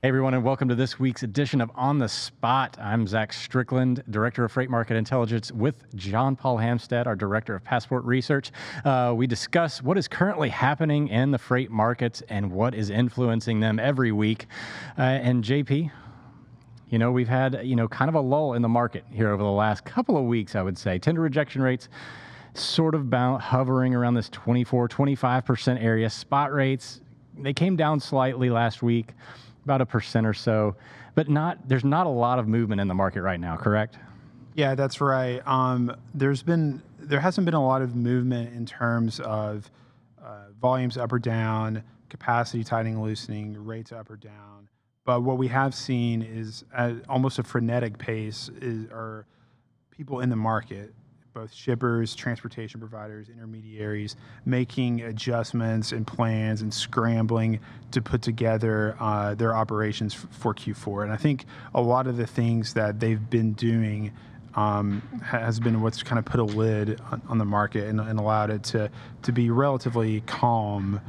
Hey everyone, and welcome to this week's edition of On the Spot. I'm Zach Strickland, Director of Freight Market Intelligence with John Paul Hampstead, our Director of Passport Research. We discuss what is currently happening in the freight markets and what is influencing them every week. And JP, we've had, kind of a lull in the market here over the last couple of weeks, I would say. Tender rejection rates sort of hovering around this 24-25% area. Spot rates, they came down slightly last week, about 1% or so, but there's not a lot of movement in the market right now, correct? Yeah, that's right. There hasn't been a lot of movement in terms of volumes up or down, capacity tightening, loosening, rates up or down. But what we have seen is at almost a frenetic pace are people in the market, both shippers, transportation providers, intermediaries, making adjustments and plans and scrambling to put together their operations for Q4. And I think a lot of the things that they've been doing has been what's kind of put a lid on the market and allowed it to be relatively calm,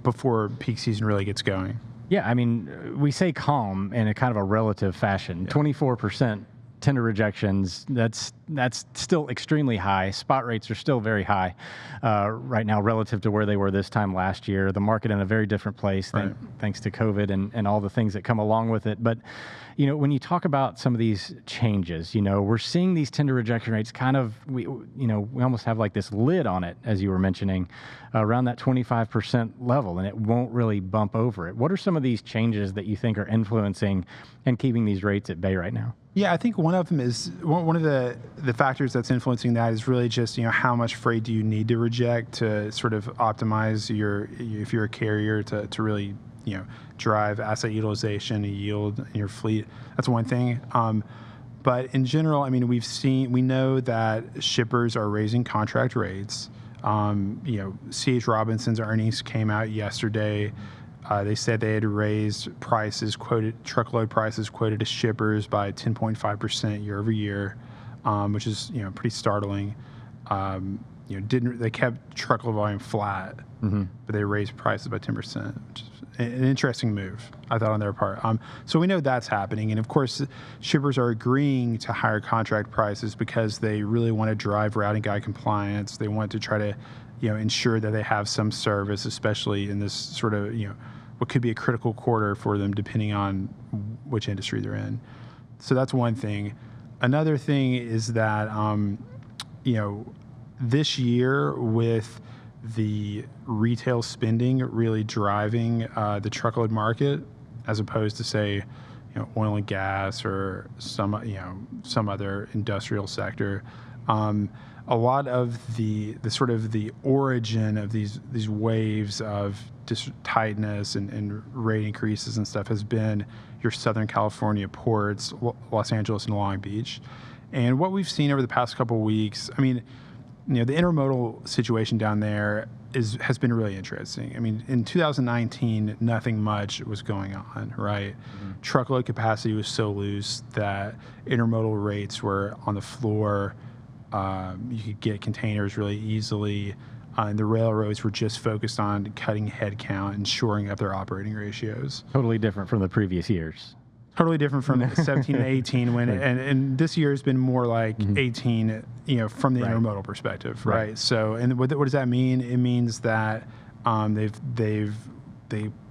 before peak season really gets going. Yeah, I mean, we say calm in a kind of a relative fashion. 24%. Tender rejections, that's still extremely high. Spot rates are still very high right now relative to where they were this time last year. The market in a very different place thanks to COVID and all the things that come along with it. But, when you talk about some of these changes, we're seeing these tender rejection rates kind of, we almost have like this lid on it, as you were mentioning, around that 25% level, and it won't really bump over it. What are some of these changes that you think are influencing and keeping these rates at bay right now? Yeah, I think one of them is one of the factors that's influencing that is really just how much freight do you need to reject to sort of optimize if you're a carrier to really drive asset utilization and yield in your fleet. That's one thing. But in general, I mean, we know that shippers are raising contract rates. C.H. Robinson's earnings came out yesterday. They said they had raised truckload prices quoted to shippers by 10.5% year over year, which is pretty startling. They kept truckload volume flat, but they raised prices by 10%, which is an interesting move, I thought, on their part. So we know that's happening, and of course, shippers are agreeing to higher contract prices because they really want to drive routing guide compliance. They want to try to, ensure that they have some service, especially in this sort of, what could be a critical quarter for them, depending on which industry they're in. So that's one thing. Another thing is that, this year with the retail spending really driving the truckload market, as opposed to say, oil and gas or some other industrial sector. A lot of the sort of the origin of these waves of tightness and rate increases and stuff has been your Southern California ports, Los Angeles and Long Beach. And what we've seen over the past couple of weeks, I mean, the intermodal situation down there has been really interesting. I mean, in 2019, nothing much was going on, right? Truckload capacity was so loose that intermodal rates were on the floor. You could get containers really easily. And the railroads were just focused on cutting headcount and shoring up their operating ratios. Totally different from the previous years. Totally different from 17 and 18 when, and this year has been more like 18, from the intermodal perspective, right? So, and what does that mean? It means that they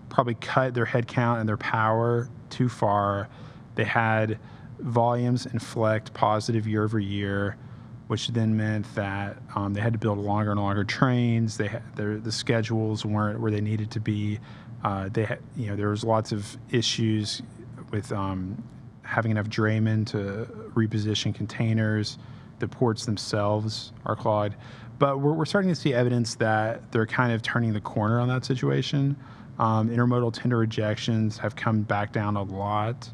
probably cut their headcount and their power too far. They had volumes inflect positive year over year, which then meant that they had to build longer and longer trains. The schedules weren't where they needed to be. There was lots of issues with having enough draymen to reposition containers. The ports themselves are clogged. But we're starting to see evidence that they're kind of turning the corner on that situation. Intermodal tender rejections have come back down a lot.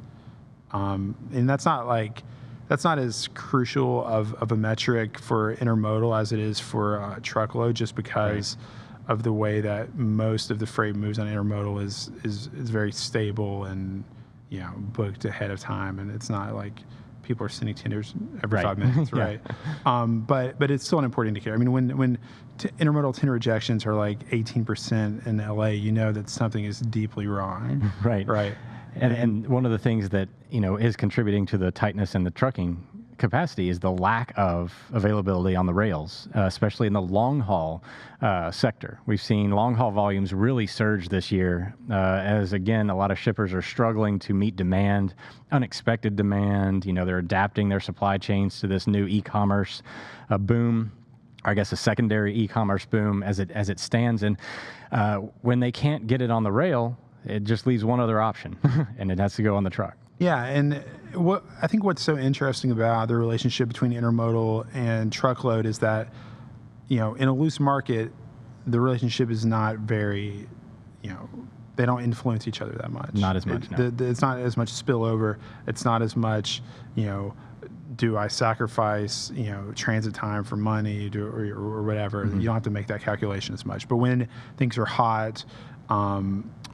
And that's not as crucial of a metric for intermodal as it is for truckload, just because of the way that most of the freight moves on intermodal is very stable and booked ahead of time, and it's not like people are sending tenders every Right. 5 minutes, Yeah. right? But it's still an important indicator. I mean, when intermodal tender rejections are like 18% in LA, you know that something is deeply wrong. Right. Right. And one of the things that, is contributing to the tightness in the trucking capacity is the lack of availability on the rails, especially in the long haul sector. We've seen long haul volumes really surge this year as, again, a lot of shippers are struggling to meet demand, unexpected demand. They're adapting their supply chains to this new e-commerce boom. I guess a secondary e-commerce boom as it stands. And when they can't get it on the rail, it just leaves one other option, and it has to go on the truck. Yeah, and I think what's so interesting about the relationship between intermodal and truckload is that, in a loose market, the relationship is not very, they don't influence each other that much. Not as much, no. It's not as much spillover. It's not as much, do I sacrifice, transit time for money or whatever. Mm-hmm. You don't have to make that calculation as much. But when things are hot,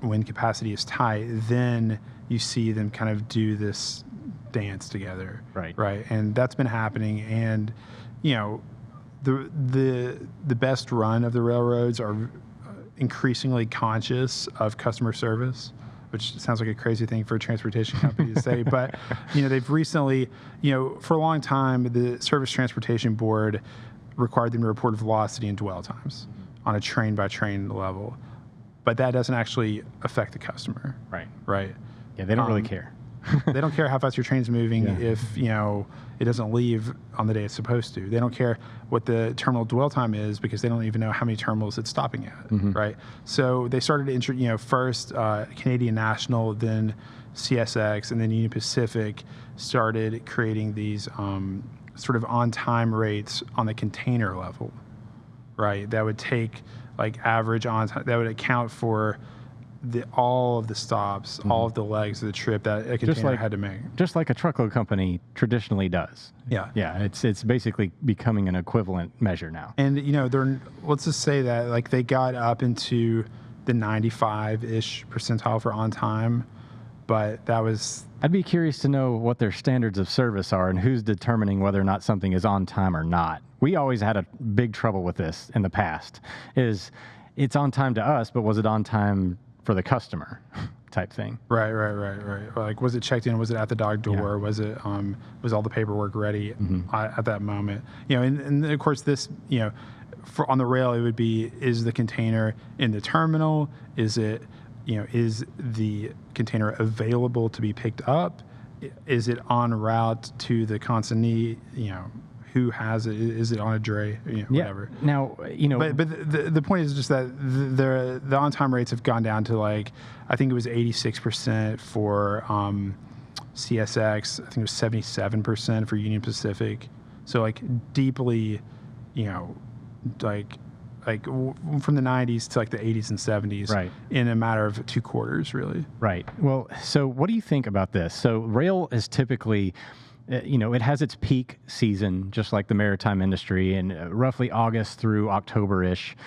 when capacity is tight, then you see them kind of do this dance together. Right. And that's been happening. And, the best run of the railroads are increasingly conscious of customer service, which sounds like a crazy thing for a transportation company to say. But, they've recently, for a long time, the Surface Transportation Board required them to report velocity and dwell times on a train by train level. But that doesn't actually affect the customer. Right. Yeah, they don't really care. They don't care how fast your train's moving Yeah. if, it doesn't leave on the day it's supposed to. They don't care what the terminal dwell time is because they don't even know how many terminals it's stopping at, right? So they started to, first Canadian National, then CSX, and then Union Pacific started creating these sort of on-time rates on the container level, right? That would take like average on time, that would account for all of the stops, all of the legs of the trip that a container had to make. Just like a truckload company traditionally does. Yeah. Yeah, it's basically becoming an equivalent measure now. And, let's just say that like they got up into the 95-ish percentile for on time, but that was... I'd be curious to know what their standards of service are and who's determining whether or not something is on time or not. We always had a big trouble with this in the past, is it's on time to us, but was it on time for the customer type thing? Right. Like, was it checked in? Was it at the dock door? Yeah. Was it, was all the paperwork ready at that moment? And of course this, on the rail, it would be, is the container in the terminal? Is it, is the container available to be picked up? Is it en route to the consignee? Who has it? Is it on a dray? Whatever. Yeah. Now, But the point is just that the on-time rates have gone down to like, I think it was 86% for CSX. I think it was 77% for Union Pacific. So like deeply, from the 90s to like the 80s and 70s, right, in a matter of 2 quarters, really. Right. Well, so what do you think about this? So rail is typically, it has its peak season, just like the maritime industry, in roughly August through October-ish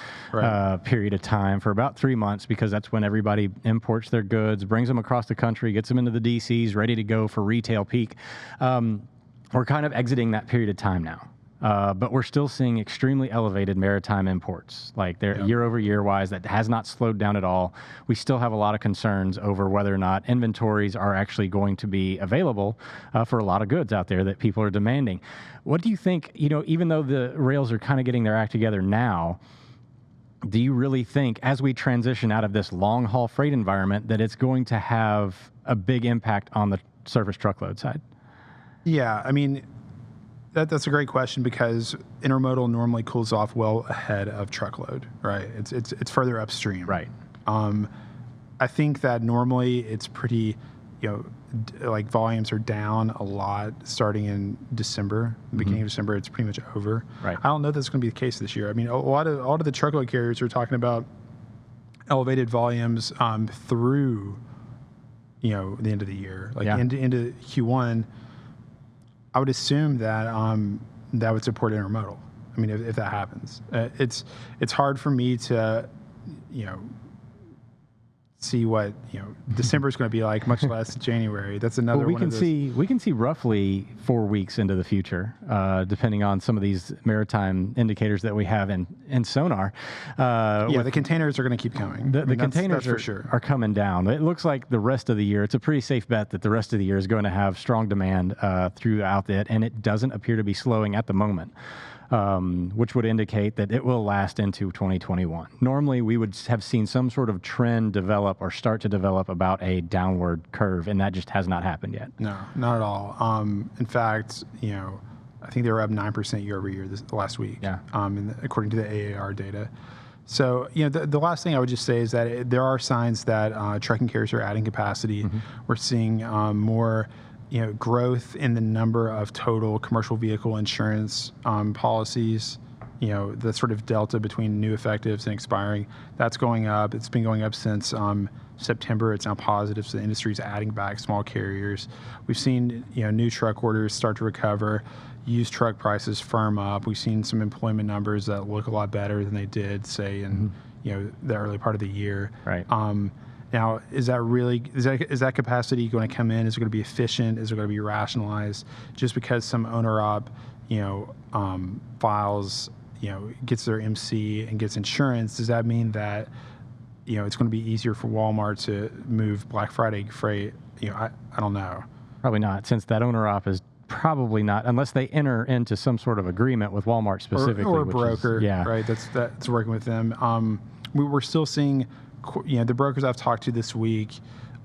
period of time for about 3 months, because that's when everybody imports their goods, brings them across the country, gets them into the DCs, ready to go for retail peak. We're kind of exiting that period of time now. But we're still seeing extremely elevated maritime imports. Like they're year over year wise, that has not slowed down at all. We still have a lot of concerns over whether or not inventories are actually going to be available for a lot of goods out there that people are demanding. What do you think, even though the rails are kind of getting their act together now, do you really think as we transition out of this long haul freight environment that it's going to have a big impact on the surface truckload side? Yeah, I mean, that's a great question because intermodal normally cools off well ahead of truckload, right? It's further upstream. Right. I think that normally it's pretty, like volumes are down a lot starting in December. Beginning of December, it's pretty much over. Right. I don't know if that's going to be the case this year. I mean, a lot of the truckload carriers are talking about elevated volumes through, the end of the year, like into Q1. I would assume that that would support intermodal. I mean, if that happens, it's hard for me to, see what December is going to be like, much less January. That's another. Well, we can see roughly 4 weeks into the future, depending on some of these maritime indicators that we have in sonar. The containers are going to keep coming. The containers that's for sure. are coming down. It looks like the rest of the year, it's a pretty safe bet that the rest of the year is going to have strong demand throughout it, and it doesn't appear to be slowing at the moment. Which would indicate that it will last into 2021. Normally, we would have seen some sort of trend develop or start to develop about a downward curve, and that just has not happened yet. No, not at all. In fact, I think they were up 9% year over year last week. Yeah. According to the AAR data. So, the last thing I would just say is that there are signs that trucking carriers are adding capacity. Mm-hmm. We're seeing more growth in the number of total commercial vehicle insurance policies, the sort of delta between new effectives and expiring, that's going up. It's been going up since September. It's now positive, so the industry's adding back small carriers. We've seen, new truck orders start to recover, used truck prices firm up. We've seen some employment numbers that look a lot better than they did, say, in, the early part of the year. Right. Now, is that capacity going to come in? Is it going to be efficient? Is it going to be rationalized? Just because some owner-op, files, gets their MC and gets insurance, does that mean that, it's going to be easier for Walmart to move Black Friday freight? I don't know. Probably not, since that owner-op is probably not, unless they enter into some sort of agreement with Walmart specifically. Or a broker, right? That's working with them. We're still seeing, the brokers I've talked to this week,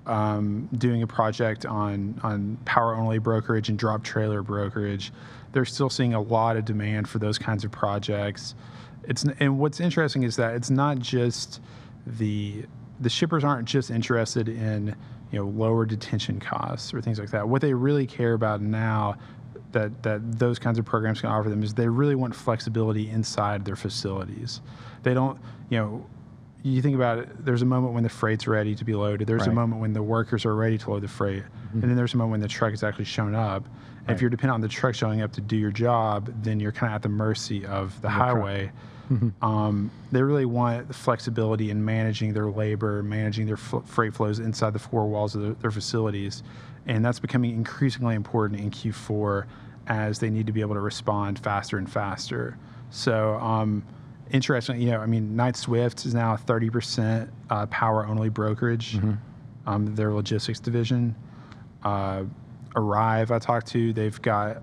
doing a project on power-only brokerage and drop trailer brokerage. They're still seeing a lot of demand for those kinds of projects. And what's interesting is that it's not just the shippers aren't just interested in lower detention costs or things like that. What they really care about now that those kinds of programs can offer them is they really want flexibility inside their facilities. They don't, you think about it, there's a moment when the freight's ready to be loaded. There's a moment when the workers are ready to load the freight. Mm-hmm. And then there's a moment when the truck is actually shown up. And if you're dependent on the truck showing up to do your job, then you're kind of at the mercy of the highway. Mm-hmm. They really want the flexibility in managing their labor, managing their freight flows inside the four walls of their facilities. And that's becoming increasingly important in Q4 as they need to be able to respond faster and faster. So, interesting, Knight Swift is now a 30% power-only brokerage, their logistics division. Arrive, I talked to, they've got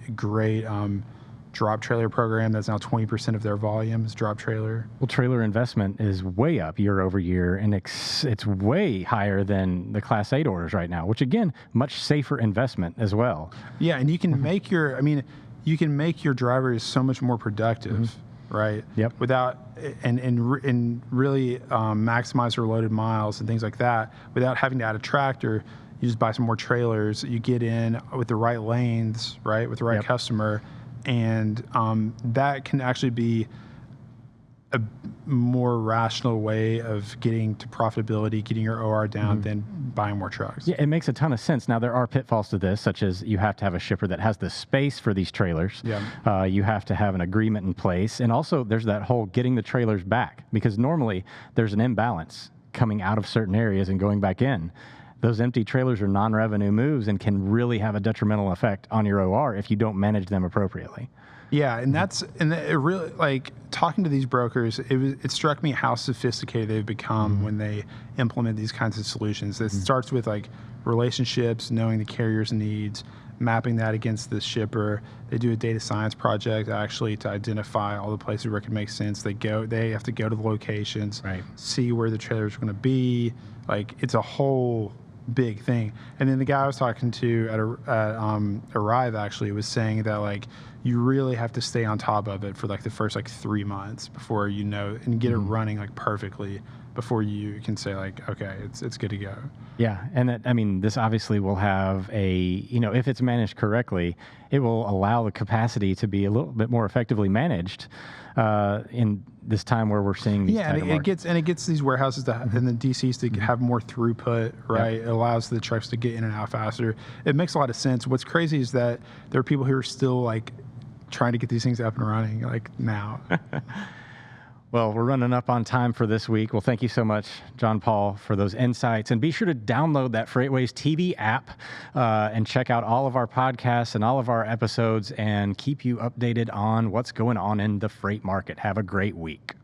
a great drop trailer program that's now 20% of their volumes, drop trailer. Well, trailer investment is way up year over year, and it's way higher than the Class 8 orders right now, which, again, much safer investment as well. Yeah, and you can make your drivers so much more productive. Right. Yep. Without and really maximize their loaded miles and things like that, without having to add a tractor. You just buy some more trailers. You get in with the right lanes, right, with the right customer, and that can actually be a more rational way of getting to profitability, getting your OR down than buying more trucks. Yeah, it makes a ton of sense. Now, there are pitfalls to this, such as you have to have a shipper that has the space for these trailers. Yeah. You have to have an agreement in place. And also, there's that whole getting the trailers back, because normally there's an imbalance coming out of certain areas and going back in. Those empty trailers are non-revenue moves and can really have a detrimental effect on your OR if you don't manage them appropriately. Yeah, and it really, like, talking to these brokers, it struck me how sophisticated they've become when they implement these kinds of solutions. It starts with, like, relationships, knowing the carrier's needs, mapping that against the shipper. They do a data science project actually to identify all the places where it can make sense. They have to go to the locations, see where the trailers are going to be. Like, it's a whole big thing. And then the guy I was talking to at Arrive actually was saying that, like, you really have to stay on top of it for, like, the first, like, 3 months before and get it running, like, perfectly before you can say, like, okay, it's good to go. Yeah, and this obviously will have if it's managed correctly, it will allow the capacity to be a little bit more effectively managed in this time where we're seeing these it gets these warehouses and the DCs to have more throughput, right? Yep. It allows the trucks to get in and out faster. It makes a lot of sense. What's crazy is that there are people who are still, like, trying to get these things up and running, like, now. Well, we're running up on time for this week. Well, thank you so much, John Paul, for those insights. And be sure to download that FreightWaves TV app and check out all of our podcasts and all of our episodes and keep you updated on what's going on in the freight market. Have a great week.